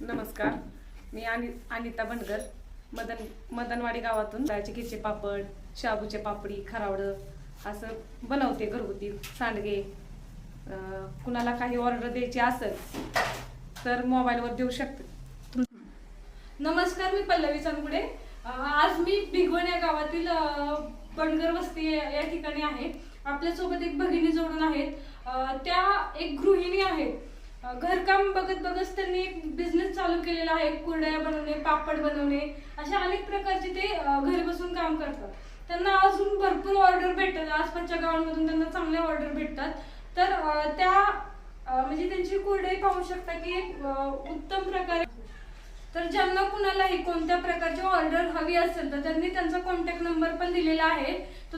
नमस्कार, मी अनिता बनगर मदनवाडी गावातून डाळीचे खिचे पापड, शाबूचे पापडी, खरावडं असं बनवते घरगुती सांडगे. कुणाला काही ऑर्डर द्यायची असेल तर मोबाईलवर देऊ शकते. नमस्कार, मी पल्लवी चांदगुडे. आज मी भिगवण या गावातील बनगर वस्ती या ठिकाणी आहे. आपल्यासोबत एक भगिनी जोडून आहेत. त्या एक गृहिणी आहेत. घरकाम बघत बघत त्यांनी एक बिझनेस चालू केलेला आहे. कुरडया बनवणे, पापड बनवणे, अशा अनेक प्रकारचे ते घरी बसून काम करतात. त्यांना अजून भरपूर ऑर्डर भेटतात. आसपासच्या गावांमधून त्यांना चांगल्या ऑर्डर भेटतात. तर त्या म्हणजे त्यांची कुरडई पाहू शकता की एक उत्तम प्रकारे. तर ज्यांना कुणालाही कोणत्या प्रकारची ऑर्डर हवी असेल तर त्यांनी त्यांचा कॉन्टॅक्ट नंबर पण दिलेला आहे. तर